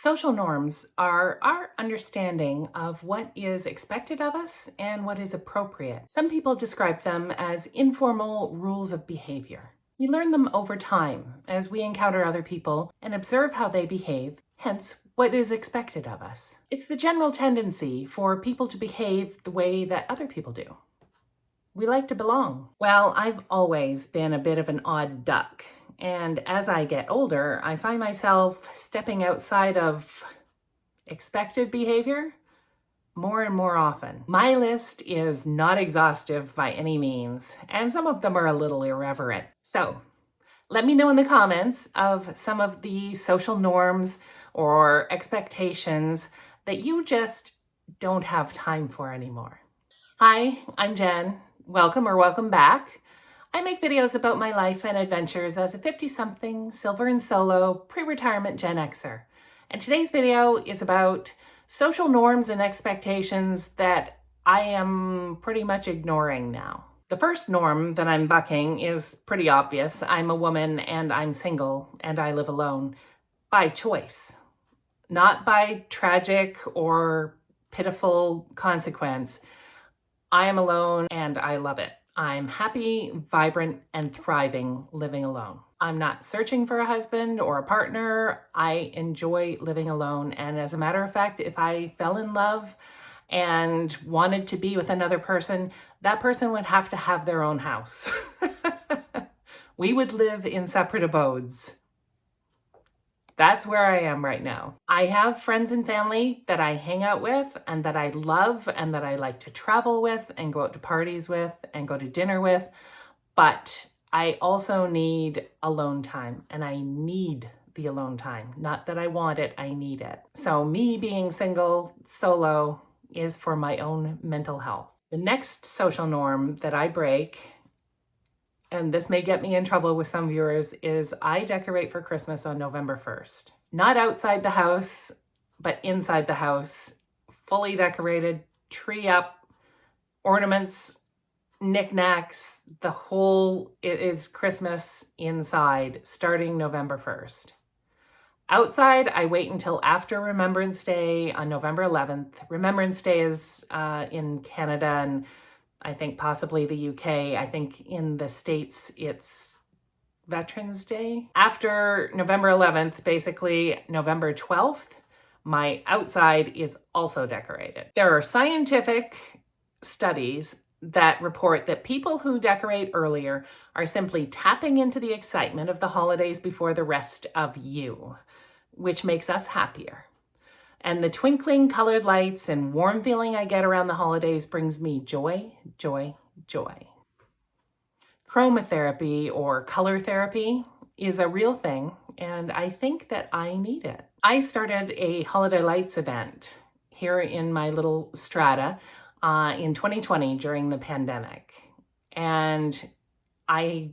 Social norms are our understanding of what is expected of us and what is appropriate. Some people describe them as informal rules of behavior. We learn them over time as we encounter other people and observe how they behave, hence, what is expected of us. It's the general tendency for people to behave the way that other people do. We like to belong. Well, I've always been a bit of an odd duck. And as I get older, I find myself stepping outside of expected behavior more and more often. My list is not exhaustive by any means, and some of them are a little irreverent. So let me know in the comments of some of the social norms or expectations that you just don't have time for anymore. Hi, I'm Jen. Welcome back. I make videos about my life and adventures as a 50-something, silver and solo, pre-retirement Gen Xer. And today's video is about social norms and expectations that I am pretty much ignoring now. The first norm that I'm bucking is pretty obvious. I'm a woman and I'm single and I live alone by choice, not by tragic or pitiful consequence. I am alone and I love it. I'm happy, vibrant, and thriving living alone. I'm not searching for a husband or a partner. I enjoy living alone. And as a matter of fact, if I fell in love and wanted to be with another person, that person would have to have their own house. We would live in separate abodes. That's where I am right now. I have friends and family that I hang out with and that I love and that I like to travel with and go out to parties with and go to dinner with. But I also need alone time, and I need the alone time. Not that I want it, I need it. So me being single, solo, is for my own mental health. The next social norm that I break, and this may get me in trouble with some viewers, is I decorate for Christmas on November 1st. Not outside the house, but inside the house, fully decorated, tree up, ornaments, knickknacks, it is Christmas inside, starting November 1st. Outside, I wait until after Remembrance Day on November 11th. Remembrance Day is in Canada and I think possibly the UK. I think in the States, it's Veterans Day. After November 11th, basically November 12th, my outside is also decorated. There are scientific studies that report that people who decorate earlier are simply tapping into the excitement of the holidays before the rest of you, which makes us happier. And the twinkling colored lights and warm feeling I get around the holidays brings me joy, joy, joy. Chromotherapy or color therapy is a real thing, and I think that I need it. I started a holiday lights event here in my little strata in 2020 during the pandemic. And I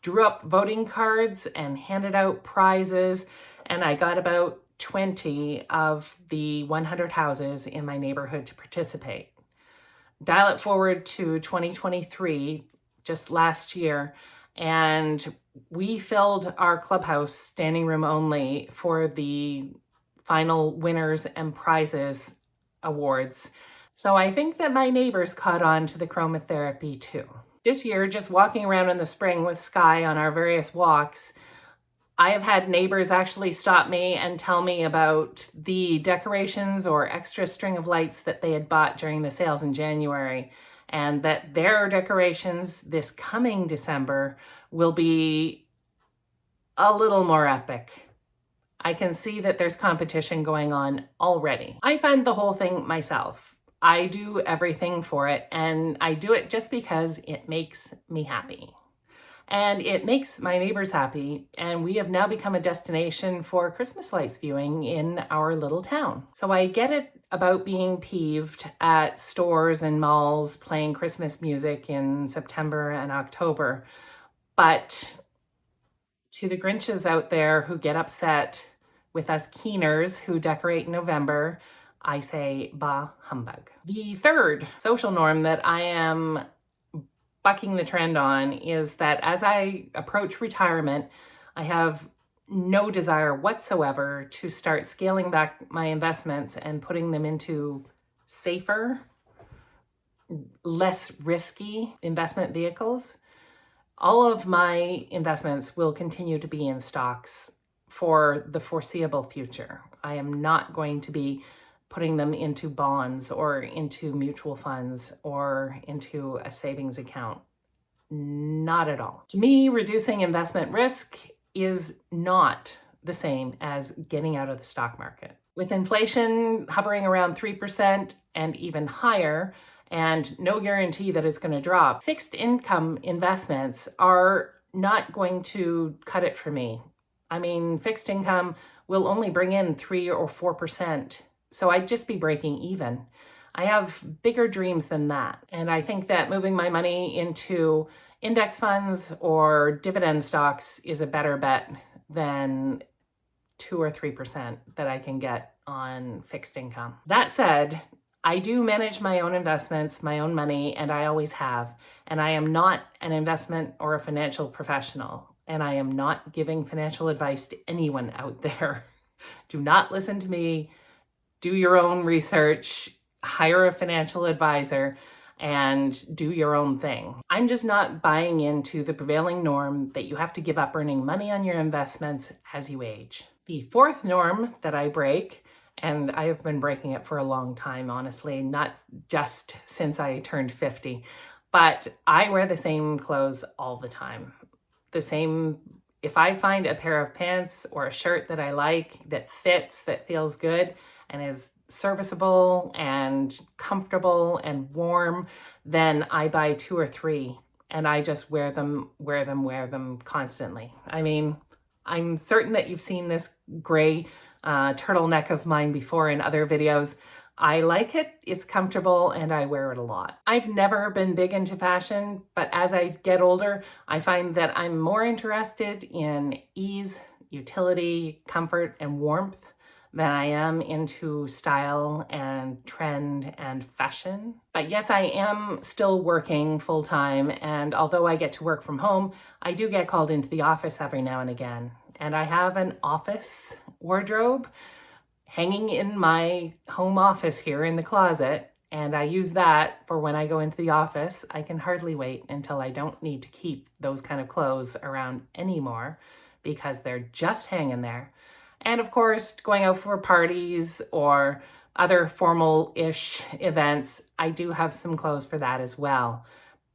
drew up voting cards and handed out prizes, and I got about 20 of the 100 houses in my neighborhood to participate. Dial it forward to 2023, just last year, and we filled our clubhouse standing room only for the final winners and prizes awards. So I think that my neighbors caught on to the chromotherapy too. This year, just walking around in the spring with Sky on our various walks, I have had neighbors actually stop me and tell me about the decorations or extra string of lights that they had bought during the sales in January, and that their decorations this coming December will be a little more epic. I can see that there's competition going on already. I fund the whole thing myself. I do everything for it, and I do it just because it makes me happy. And it makes my neighbors happy, and we have now become a destination for Christmas lights viewing in our little town. So I get it about being peeved at stores and malls playing Christmas music in September and October, but to the Grinches out there who get upset with us keeners who decorate in November, I say, bah humbug. The third social norm that I am bucking the trend on is that as I approach retirement, I have no desire whatsoever to start scaling back my investments and putting them into safer, less risky investment vehicles. All of my investments will continue to be in stocks for the foreseeable future. I am not going to be putting them into bonds or into mutual funds or into a savings account. Not at all. To me, reducing investment risk is not the same as getting out of the stock market. With inflation hovering around 3% and even higher, and no guarantee that it's going to drop, fixed income investments are not going to cut it for me. I mean, fixed income will only bring in 3 or 4%, so I'd just be breaking even. I have bigger dreams than that, and I think that moving my money into index funds or dividend stocks is a better bet than 2 or 3% that I can get on fixed income. That said, I do manage my own investments, my own money, and I always have. And I am not an investment or a financial professional, and I am not giving financial advice to anyone out there. Do not listen to me. Do your own research, hire a financial advisor, and do your own thing. I'm just not buying into the prevailing norm that you have to give up earning money on your investments as you age. The fourth norm that I break, and I have been breaking it for a long time, honestly, not just since I turned 50, but I wear the same clothes all the time. If I find a pair of pants or a shirt that I like, that fits, that feels good, and is serviceable and comfortable and warm, then I buy 2 or 3 and I just wear them constantly. I mean, I'm certain that you've seen this gray turtleneck of mine before in other videos. I like it, it's comfortable, and I wear it a lot. I've never been big into fashion, but as I get older, I find that I'm more interested in ease, utility, comfort, and warmth than I am into style and trend and fashion. But yes, I am still working full time, and although I get to work from home, I do get called into the office every now and again. And I have an office wardrobe hanging in my home office here in the closet, and I use that for when I go into the office. I can hardly wait until I don't need to keep those kind of clothes around anymore because they're just hanging there. And of course, going out for parties or other formal-ish events, I do have some clothes for that as well.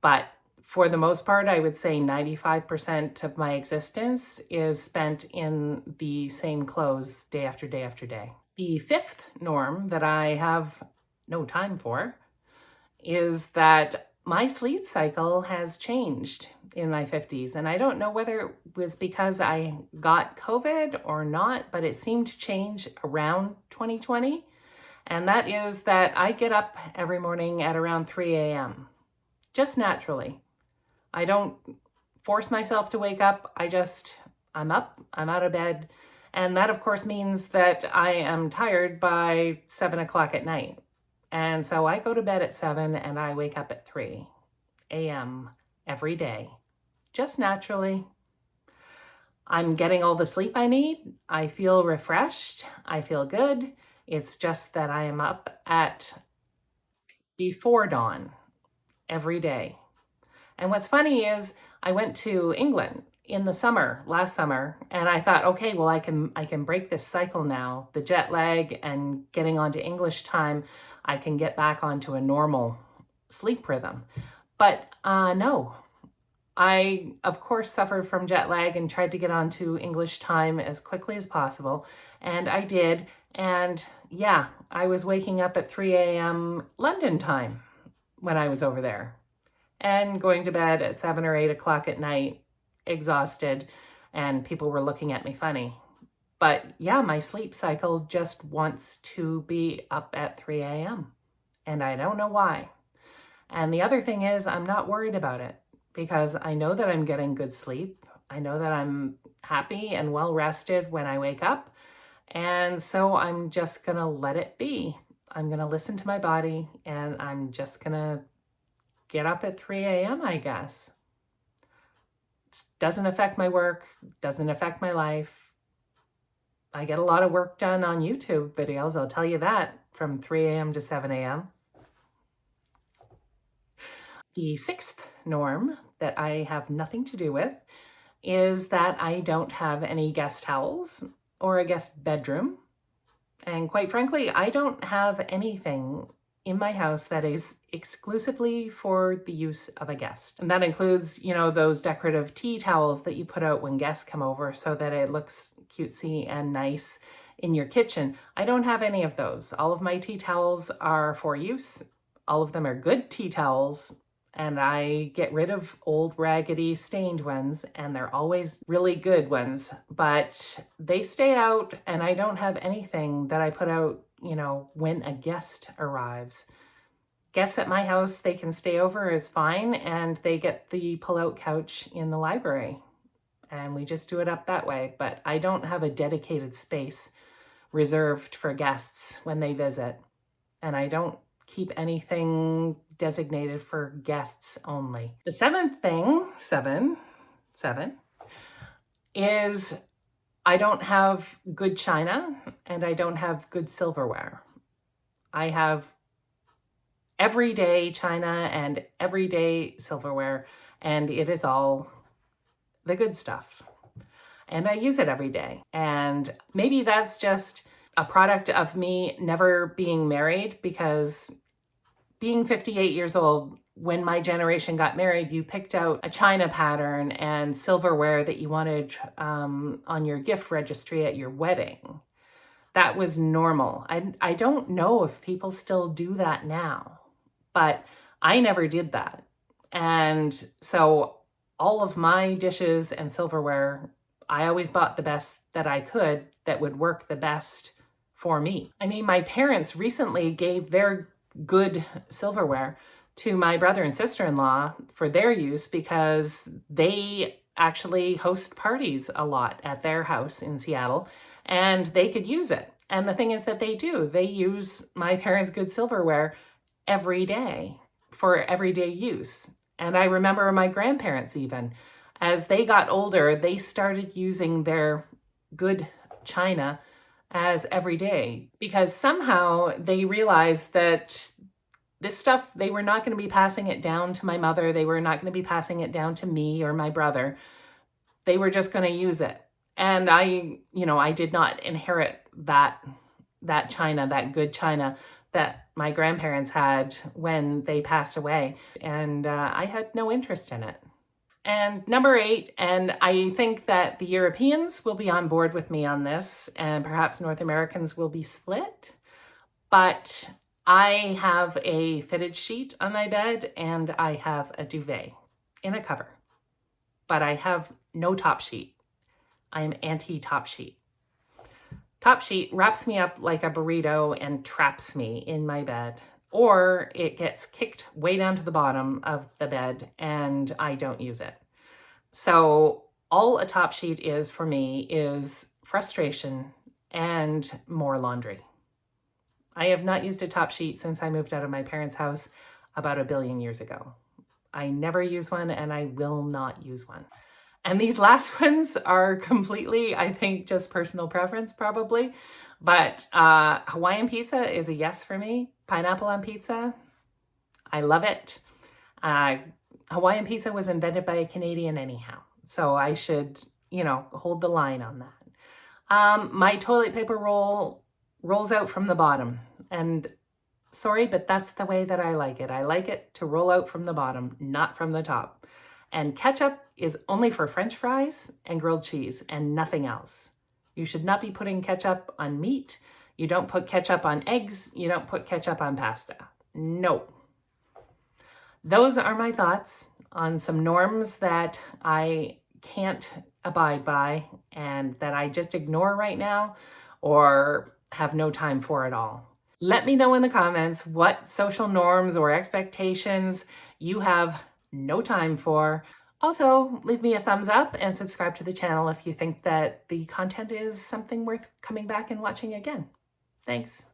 But for the most part, I would say 95% of my existence is spent in the same clothes day after day after day. The fifth norm that I have no time for is that my sleep cycle has changed in my 50s. And I don't know whether it was because I got COVID or not, but it seemed to change around 2020. And that is that I get up every morning at around 3 a.m. just naturally. I don't force myself to wake up. I'm up, I'm out of bed. And that, of course, means that I am tired by 7 o'clock at night. And so I go to bed at 7 and I wake up at 3 a.m. every day, just naturally. I'm getting all the sleep I need. I feel refreshed. I feel good. It's just that I am up at before dawn every day. And what's funny is I went to England in the summer, last summer, and I thought, okay, well, I can break this cycle now. The jet lag and getting onto English time, I can get back onto a normal sleep rhythm. But no, I, of course, suffered from jet lag and tried to get onto English time as quickly as possible. And I did. And yeah, I was waking up at 3 a.m. London time when I was over there and going to bed at 7 or 8 o'clock at night, exhausted, and people were looking at me funny. But yeah, my sleep cycle just wants to be up at 3 a.m. and I don't know why. And the other thing is I'm not worried about it because I know that I'm getting good sleep. I know that I'm happy and well rested when I wake up. And so I'm just going to let it be. I'm going to listen to my body and I'm just going to get up at 3 a.m., I guess. It doesn't affect my work, doesn't affect my life. I get a lot of work done on YouTube videos, I'll tell you that, from 3 a.m. to 7 a.m. The sixth norm that I have nothing to do with is that I don't have any guest towels or a guest bedroom. And quite frankly, I don't have anything in my house that is exclusively for the use of a guest. And that includes, those decorative tea towels that you put out when guests come over so that it looks cutesy and nice in your kitchen. I don't have any of those. All of my tea towels are for use. All of them are good tea towels. And I get rid of old, raggedy, stained ones, and they're always really good ones. But they stay out, and I don't have anything that I put out, when a guest arrives. Guests at my house, they can stay over is fine, and they get the pull-out couch in the library. And we just do it up that way. But I don't have a dedicated space reserved for guests when they visit. And I don't keep anything designated for guests only. The seventh thing, seven, is I don't have good china and I don't have good silverware. I have everyday china and everyday silverware, and it is all the good stuff. And I use it every day. And maybe that's just a product of me never being married, because being 58 years old, when my generation got married, you picked out a china pattern and silverware that you wanted on your gift registry at your wedding. That was normal. I don't know if people still do that now, but I never did that. And so all of my dishes and silverware, I always bought the best that I could that would work the best for me. I mean, my parents recently gave their good silverware to my brother and sister-in-law for their use, because they actually host parties a lot at their house in Seattle, and they could use it. And the thing is that they use my parents' good silverware every day for everyday use. And I remember my grandparents, even as they got older, they started using their good china as everyday, because somehow they realized that this stuff, they were not going to be passing it down to my mother. They were not going to be passing it down to me or my brother. They were just going to use it. And I did not inherit that china, that good china that my grandparents had when they passed away. And I had no interest in it. And number 8, and I think that the Europeans will be on board with me on this, and perhaps North Americans will be split, but I have a fitted sheet on my bed and I have a duvet in a cover, but I have no top sheet. I am anti-top sheet. Top sheet wraps me up like a burrito and traps me in my bed, or it gets kicked way down to the bottom of the bed and I don't use it. So all a top sheet is for me is frustration and more laundry. I have not used a top sheet since I moved out of my parents' house about 1 billion years ago. I never use one, and I will not use one. And these last ones are completely, I think, just personal preference probably. But Hawaiian pizza is a yes for me. Pineapple on pizza, I love it. Hawaiian pizza was invented by a Canadian anyhow, so I should, hold the line on that. My toilet paper roll rolls out from the bottom, and sorry, but that's the way that I like it. I like it to roll out from the bottom, not from the top. And ketchup is only for French fries and grilled cheese and nothing else. You should not be putting ketchup on meat. You don't put ketchup on eggs. You don't put ketchup on pasta. No. Those are my thoughts on some norms that I can't abide by and that I just ignore right now or have no time for at all. Let me know in the comments what social norms or expectations you have no time for. Also, leave me a thumbs up and subscribe to the channel if you think that the content is something worth coming back and watching again. Thanks.